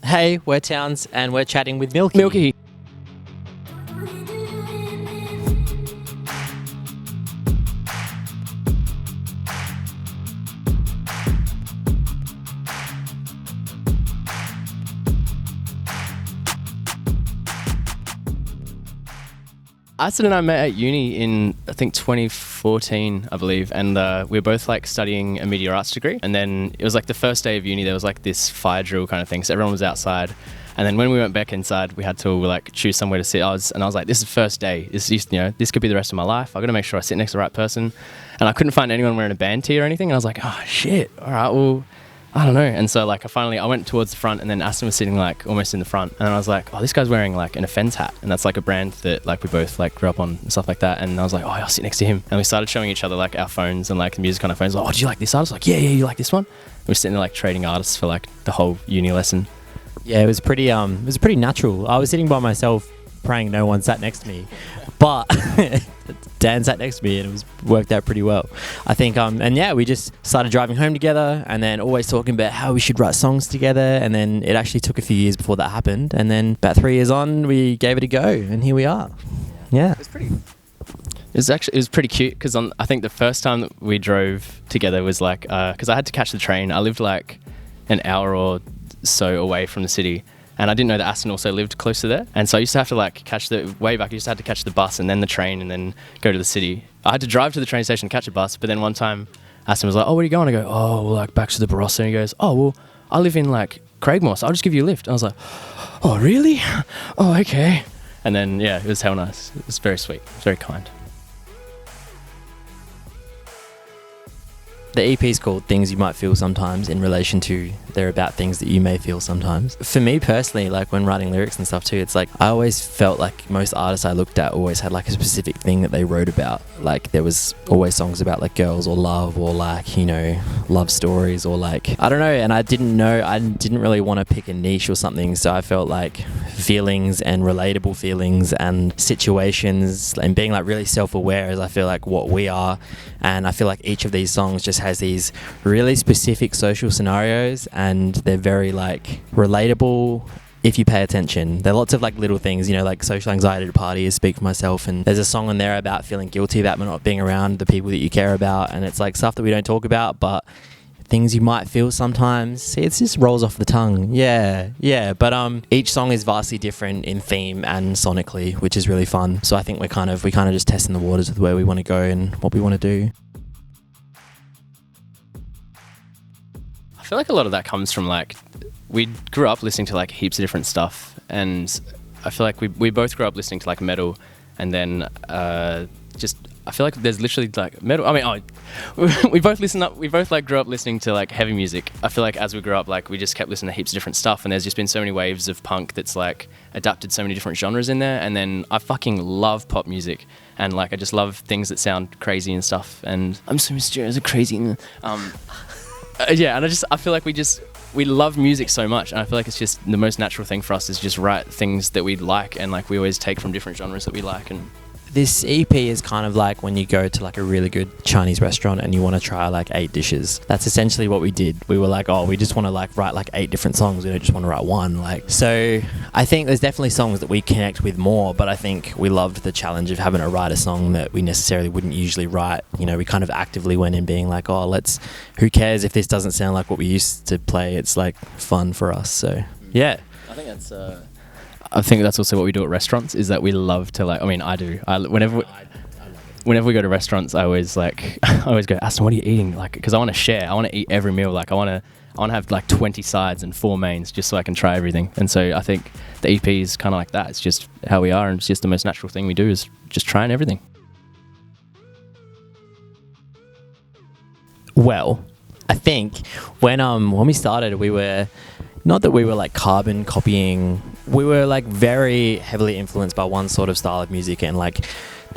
Hey, we're Towns and we're chatting with Milky. Milky. Aston and I met at uni in, I think, 2014, I believe, and we were both like studying a media arts degree. And then it was like the first day of uni, there was like this fire drill kind of thing, so everyone was outside. And then when we went back inside, we had to like choose somewhere to sit. I was like, this is the first day. This could be the rest of my life. I got to make sure I sit next to the right person. And I couldn't find anyone wearing a band tee or anything. And I was like, oh shit. All right, well, I don't know. And so like I went towards the front, and then Aston was sitting like almost in the front, and I was like, oh, this guy's wearing like an Offense hat, and that's like a brand that like we both like grew up on and stuff like that. And I was like, oh, I'll sit next to him. And we started showing each other like our phones and like the music on our phones. Like, oh, do you like this artist? Like, yeah, you like this one? And we're sitting there like trading artists for like the whole uni lesson. Yeah, it was pretty natural. I was sitting by myself praying no one sat next to me, but Dan sat next to me, and it worked out pretty well, I think. And yeah, we just started driving home together, and then always talking about how we should write songs together. And then it actually took a few years before that happened, and then about 3 years on, we gave it a go, and here we are. Yeah, It was pretty cute, because I think the first time that we drove together was like because I had to catch the train. I lived like an hour or so away from the city, and I didn't know that Aston also lived close to there. And so I used to have to like catch the way back. I used to have to catch the bus and then the train and then go to the city. I had to drive to the train station, catch a bus. But then one time Aston was like, oh, where are you going? I go, oh, well, like back to the Barossa. And he goes, oh, well, I live in like Craigmore, so I'll just give you a lift. And I was like, oh, really? Oh, okay. And then, yeah, it was hell nice. It was very sweet. It was very kind. The EP is called Things You Might Feel Sometimes, in relation to they're about things that you may feel sometimes. For me personally, like when writing lyrics and stuff too, it's like I always felt like most artists I looked at always had like a specific thing that they wrote about. Like there was always songs about like girls or love or like, you know, love stories or like, I don't know. And I didn't really want to pick a niche or something. So I felt like feelings and relatable feelings and situations and being like really self-aware is I feel like what we are. And I feel like each of these songs just has these really specific social scenarios, and they're very like relatable if you pay attention. There are lots of like little things, you know, like social anxiety at a party is Speak for Myself, and there's a song in there about feeling guilty about not being around the people that you care about, and it's like stuff that we don't talk about, but things you might feel sometimes. It just rolls off the tongue. Yeah. But each song is vastly different in theme and sonically, which is really fun. So I think we kind of just testing the waters with where we want to go and what we want to do. I feel like a lot of that comes from like, we grew up listening to like heaps of different stuff, and I feel like we both grew up listening to like metal, and then I feel like there's literally like metal. I mean, we both like grew up listening to like heavy music. I feel like as we grew up, like we just kept listening to heaps of different stuff, and there's just been so many waves of punk that's like adapted so many different genres in there. And then I fucking love pop music, and like I just love things that sound crazy and stuff. And I'm so mysterious and crazy. Yeah, and I feel like we love music so much, and I feel like it's just the most natural thing for us is just write things that we like, and like we always take from different genres that we like. And this EP is kind of like when you go to like a really good Chinese restaurant and you want to try like 8 dishes. That's essentially what we did. We were like, oh, we just want to like write like 8 different songs. We don't just want to write one. Like, so I think there's definitely songs that we connect with more, but I think we loved the challenge of having to write a song that we necessarily wouldn't usually write. You know, we kind of actively went in being like, oh, who cares if this doesn't sound like what we used to play? It's like fun for us. So yeah. I think that's also what we do at restaurants, is that we love to like, I mean, I do. Whenever we go to restaurants, I always go, Aston, what are you eating? Like, because I want to share. I want to eat every meal. Like, I want to have like 20 sides and 4 mains just so I can try everything. And so I think the EP is kind of like that. It's just how we are, and it's just the most natural thing we do is just trying everything. Well, I think when we started, we were not that we were like carbon copying. We were like very heavily influenced by one sort of style of music, and like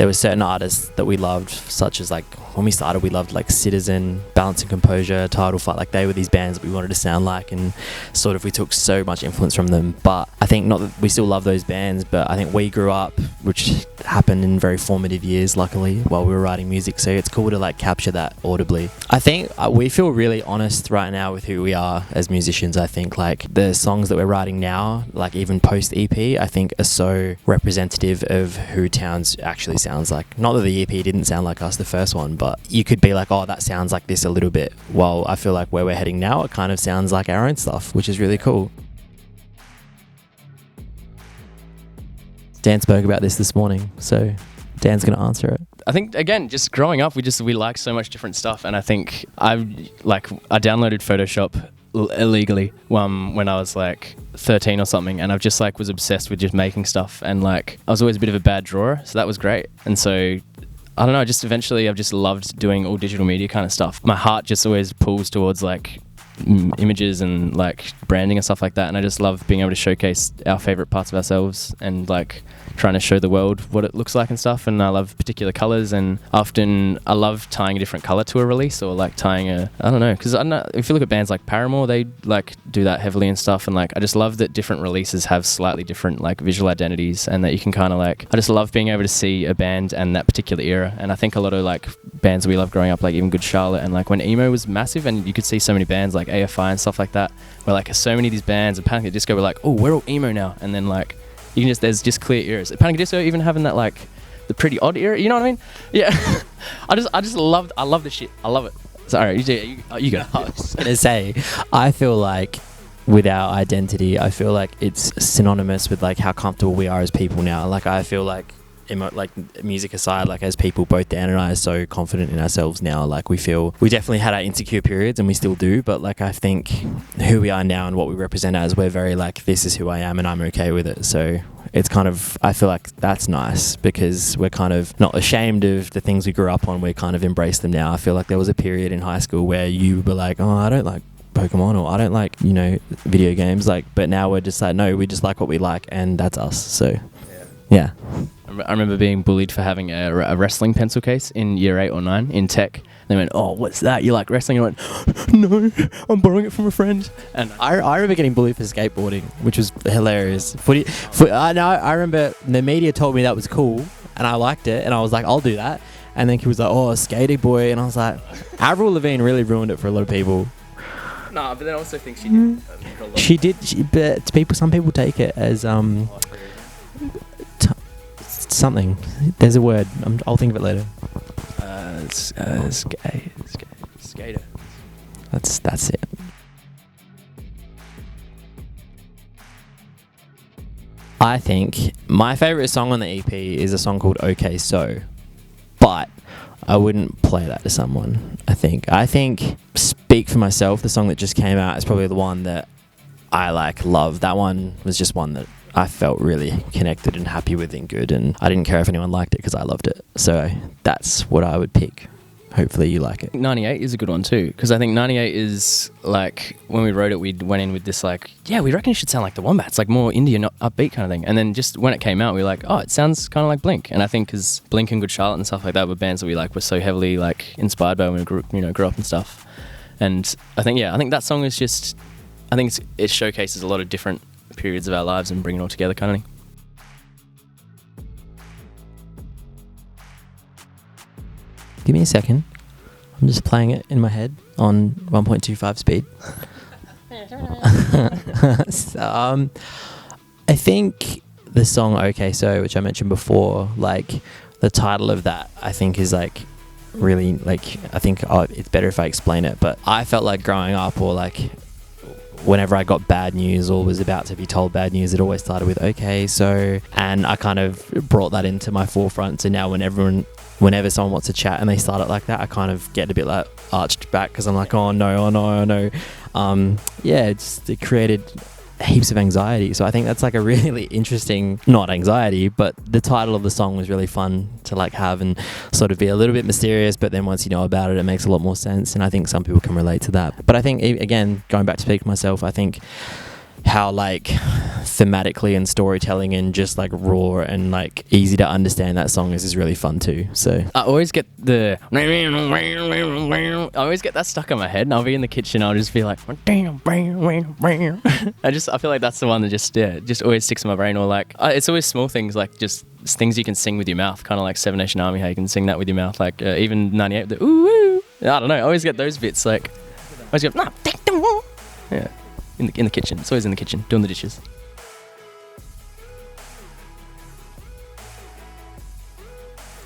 there were certain artists that we loved, such as like when we started, we loved like Citizen, Balance and Composure, Tidal Fight. Like they were these bands that we wanted to sound like, and sort of we took so much influence from them. But I think not that we still love those bands, but I think we grew up, which happened in very formative years, luckily, while we were writing music. So it's cool to like capture that audibly. I think we feel really honest right now with who we are as musicians. I think like the songs that we're writing now, like even post EP, I think are so representative of who Towns actually sounds like. Not that the EP didn't sound like us, the first one, but you could be like, oh, that sounds like this a little bit. While I feel like where we're heading now, it kind of sounds like our own stuff, which is really cool. Dan spoke about this morning, so Dan's going to answer it. I think, again, just growing up, we like so much different stuff, and I think I downloaded Photoshop illegally when I was like 13 or something, and I've just like was obsessed with just making stuff, and like I was always a bit of a bad drawer, so that was great. And so I don't know, just eventually I've just loved doing all digital media kind of stuff. My heart just always pulls towards like images and like branding and stuff like that, and I just love being able to showcase our favorite parts of ourselves and like trying to show the world what it looks like and stuff. And I love particular colors, and often I love tying a different color to a release, or like tying I don't know, because I don't know, if you look at bands like Paramore, they like do that heavily and stuff, and like I just love that different releases have slightly different like visual identities, and that you can kind of like, I just love being able to see a band and that particular era. And I think a lot of like bands we love growing up, like even Good Charlotte, and like when emo was massive, and you could see so many bands like AFI and stuff like that, where like so many of these bands and Panic at the Disco were like, oh, we're all emo now, and then like you can just, there's just clear eras. Panic at the Disco even having that like the Pretty Odd era, you know what I mean? Yeah. I love the shit. I love it. Sorry, you go. I was gonna say, I feel like with our identity, I feel like it's synonymous with like how comfortable we are as people now. Like I feel like music aside, like as people, both Dan and I are so confident in ourselves now. Like we definitely had our insecure periods, and we still do, but like I think who we are now and what we represent as, we're very like, this is who I am and I'm okay with it. So it's kind of, I feel like that's nice, because we're kind of not ashamed of the things we grew up on. We kind of embrace them now. I feel like there was a period in high school where you were like, oh, I don't like Pokemon, or I don't like, video games, like, but now we're just like, no, we just like what we like, and that's us. So yeah. I remember being bullied for having a wrestling pencil case in year 8 or 9 in tech. They went, oh, what's that? You like wrestling? And I went, no, I'm borrowing it from a friend. And I remember getting bullied for skateboarding, which was hilarious. I remember the media told me that was cool, and I liked it, and I was like, I'll do that. And then he was like, oh, skating boy. And I was like, Avril Lavigne really ruined it for a lot of people. Nah, but then I also think she did. She did, but some people take it as something. There's a word. I'll think of it later. Skater. That's it. I think my favorite song on the EP is a song called Okay So, but I wouldn't play that to someone. I think Speak for Myself, the song that just came out, is probably the one that I like love. That one was just one that I felt really connected and happy with and good, and I didn't care if anyone liked it because I loved it. So that's what I would pick. Hopefully you like it. 98 is a good one too, because I think 98 is like, when we wrote it, we went in with this like, yeah, we reckon it should sound like the Wombats, like more indie and upbeat kind of thing. And then just when it came out, we were like, oh, it sounds kind of like Blink. And I think because Blink and Good Charlotte and stuff like that were bands that we like were so heavily like inspired by when we grew up and stuff. And I think that song is just, I think it showcases a lot of different periods of our lives and bring it all together kind of thing. Give me a second. I'm just playing it in my head on 1.25 speed. So, I think the song Okay So, which I mentioned before, like the title of that, I think is like really like, I think it's better if I explain it, but I felt like growing up, or like whenever I got bad news or was about to be told bad news, it always started with okay so, and I kind of brought that into my forefront. So now whenever someone wants to chat and they start it like that, I kind of get a bit like arched back, because I'm like, oh no. It created heaps of anxiety. So I think that's like a really interesting, not anxiety, but the title of the song was really fun to like have and sort of be a little bit mysterious, but then once you know about it, it makes a lot more sense. And I think some people can relate to that. But I think, again, going back to Speak for Myself, I think how like thematically and storytelling and just like raw and like easy to understand that song is really fun too. So I always get that stuck in my head, and I'll be in the kitchen, I'll just be like, I feel like that's the one that just always sticks in my brain. Or like, it's always small things, like just things you can sing with your mouth, kind of like Seven Nation Army, how you can sing that with your mouth, like even 98, the ooh, ooh. I don't know, I always get those bits, like I always go, yeah, in the kitchen. It's always in the kitchen, doing the dishes.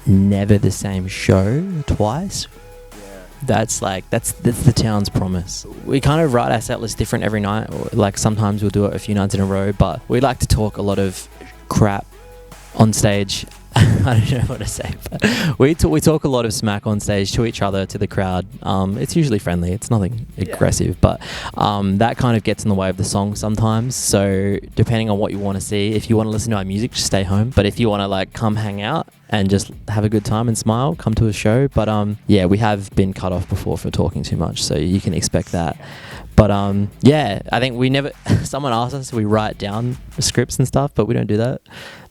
Never the same show twice. That's the town's promise. We kind of write our set list different every night. Like sometimes we'll do it a few nights in a row, but we like to talk a lot of crap on stage. I don't know what to say, but we talk a lot of smack on stage to each other, to the crowd. It's usually friendly. It's nothing aggressive, but that kind of gets in the way of the song sometimes. So depending on what you want to see, if you want to listen to our music, just stay home. But if you want to like come hang out and just have a good time and smile, come to a show. But yeah, we have been cut off before for talking too much, so you can expect that. But yeah, I think we never. Someone asked us, we write down scripts and stuff, but we don't do that.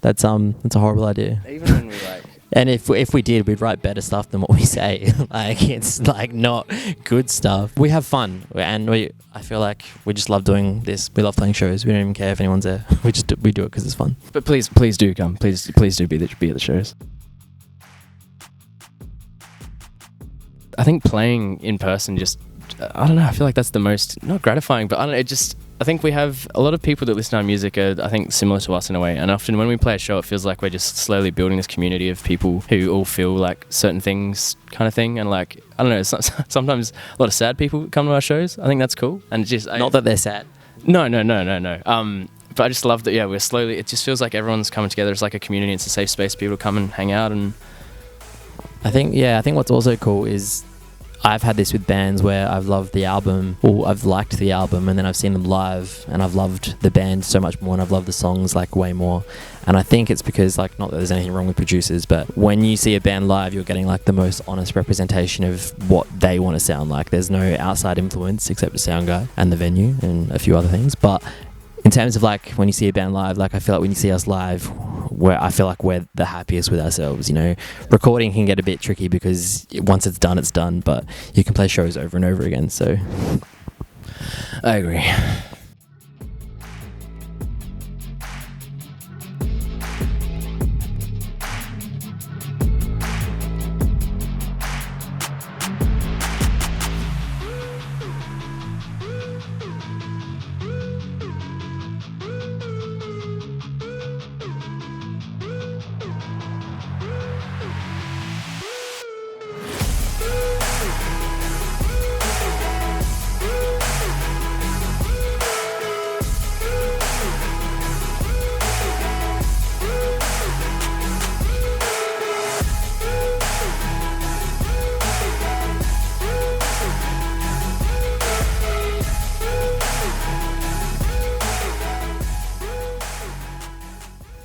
That's a horrible idea. Even when we like. And if we did, we'd write better stuff than what we say. Like it's like not good stuff. We have fun, and I feel like we just love doing this. We love playing shows. We don't even care if anyone's there. We do it because it's fun. But please do come. Please do be at the shows. I think playing in person just, I don't know, I feel like that's the most, not gratifying, but I don't know, I think we have a lot of people that listen to our music are, I think, similar to us in a way. And often when we play a show, it feels like we're just slowly building this community of people who all feel like certain things kind of thing. And like, I don't know, sometimes a lot of sad people come to our shows. I think that's cool. And just... Not that they're sad. No. But I just love that, yeah, we're slowly, it just feels like everyone's coming together. It's like a community. It's a safe space for people to come and hang out. And I think what's also cool is I've had this with bands where I've loved the album, or I've liked the album, and then I've seen them live and I've loved the band so much more, and I've loved the songs like way more. And I think it's because, like, not that there's anything wrong with producers, but when you see a band live, you're getting like the most honest representation of what they want to sound like. There's no outside influence except the sound guy and the venue and a few other things. But in terms of like when you see a band live, like I feel like when you see us live, where I feel like we're the happiest with ourselves. You know, recording can get a bit tricky because once it's done, but you can play shows over and over again. So I agree.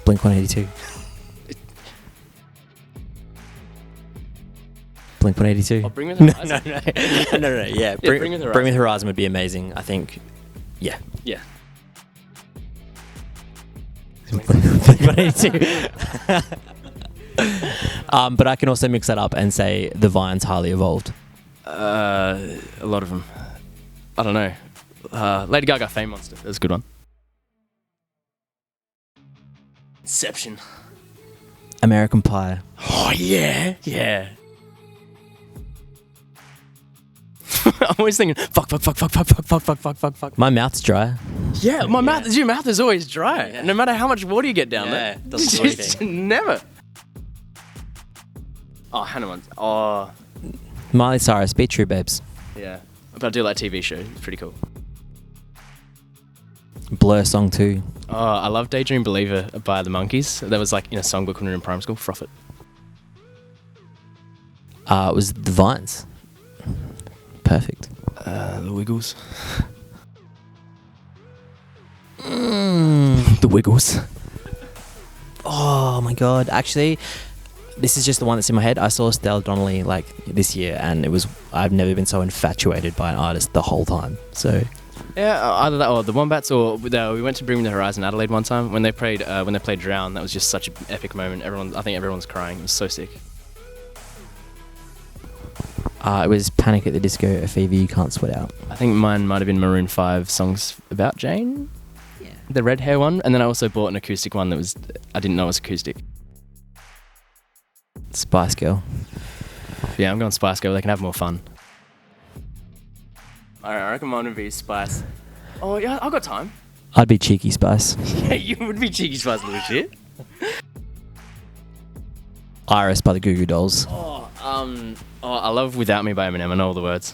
Blink-182. Blink-182. Oh, Bring Me the Horizon. No. Yeah, Bring Me the Horizon would be amazing. I think. Yeah. Blink-182. But I can also mix that up and say the Vine's Highly Evolved. A lot of them. I don't know. Lady Gaga, Fame Monster. That's a good one. Inception. American Pie. Oh, yeah. I'm always thinking, fuck. My mouth's dry. Yeah, your mouth is always dry. Yeah. No matter how much water you get down there. Doesn't do anything. Never. Oh, Hannah Montana. Oh. Miley Cyrus, Be True Babes. Yeah. But I do like TV show. It's pretty cool. Blur song 2. Oh, I love Daydream Believer by the Monkees. That was like in a songbook when we were in primary school. Froth it. It was the Vines. Perfect. The Wiggles. The Wiggles. Oh my god. Actually, this is just the one that's in my head. I saw Stella Donnelly like this year, and I've never been so infatuated by an artist the whole time. So Yeah, either that or the Wombats, or we went to Bring Me the Horizon Adelaide one time when they played Drown. That was just such an epic moment. I think everyone's crying. It was so sick. It was Panic at the Disco, A Fever You Can't Sweat Out. I think mine might have been Maroon 5 Songs About Jane. Yeah. The red hair one, and then I also bought an acoustic one I didn't know it was acoustic. Spice Girl. Yeah, I'm going Spice Girl. They can have more fun. Alright, I reckon mine would be Spice. Oh yeah, I've got time. I'd be Cheeky Spice. Yeah, you would be Cheeky Spice, little shit. Iris by the Goo Goo Dolls. I love Without Me by Eminem. I know all the words.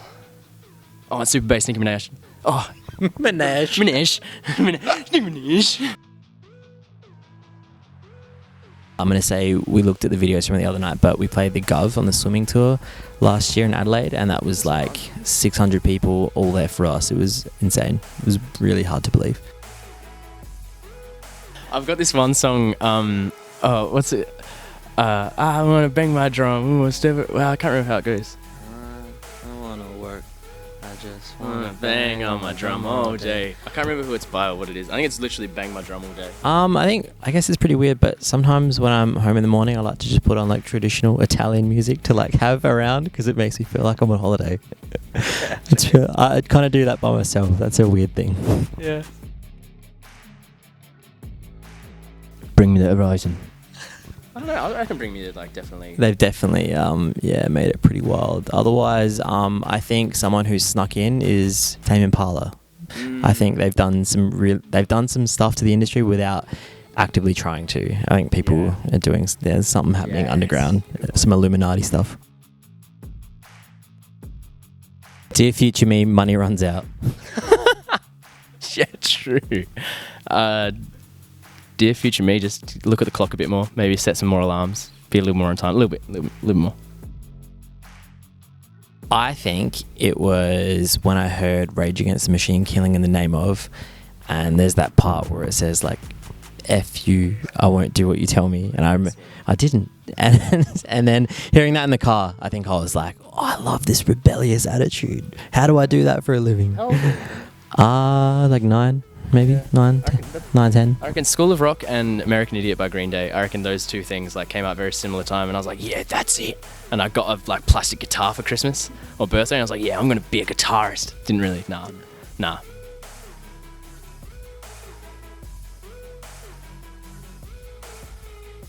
Oh, it's Super Bass, Nicki Minaj. Oh, Minaj. I'm going to say we looked at the videos from the other night, but we played the Gov on the swimming tour last year in Adelaide, and that was like 600 people all there for us. It was insane. It was really hard to believe. I've got this one song, what's it? I want to bang my drum. Well, I can't remember how it goes. I want to work. I just want to bang on my drum all day. I can't remember who it's by or what it is. I think it's literally bang my drum all day. I guess it's pretty weird, but sometimes when I'm home in the morning, I like to just put on like traditional Italian music to like have around because it makes me feel like I'm on holiday. I kind of do that by myself. That's a weird thing. Yeah. Bring Me the Horizon. I don't know. I reckon Bring Me the definitely. They've definitely made it pretty wild. Otherwise, I think someone who's snuck in is Tame Impala. I think they've done some stuff to the industry without actively trying to. I think people are doing. There's something happening underground. Some Illuminati stuff. Dear future me, money runs out. Yeah, true. Dear future me, just look at the clock a bit more. Maybe set some more alarms. Be a little more on time. A little bit more. I think it was when I heard Rage Against the Machine, Killing in the Name of, and there's that part where it says like, F you, I won't do what you tell me. And I didn't. And then hearing that in the car, I think I was like, oh, I love this rebellious attitude. How do I do that for a living? How old? Like 9. Maybe 9, 10. I reckon School of Rock and American Idiot by Green Day. I reckon those two things like came out very similar time, and I was like, yeah, that's it. And I got a like plastic guitar for Christmas or birthday, and I was like, yeah, I'm gonna be a guitarist. Didn't really, nah.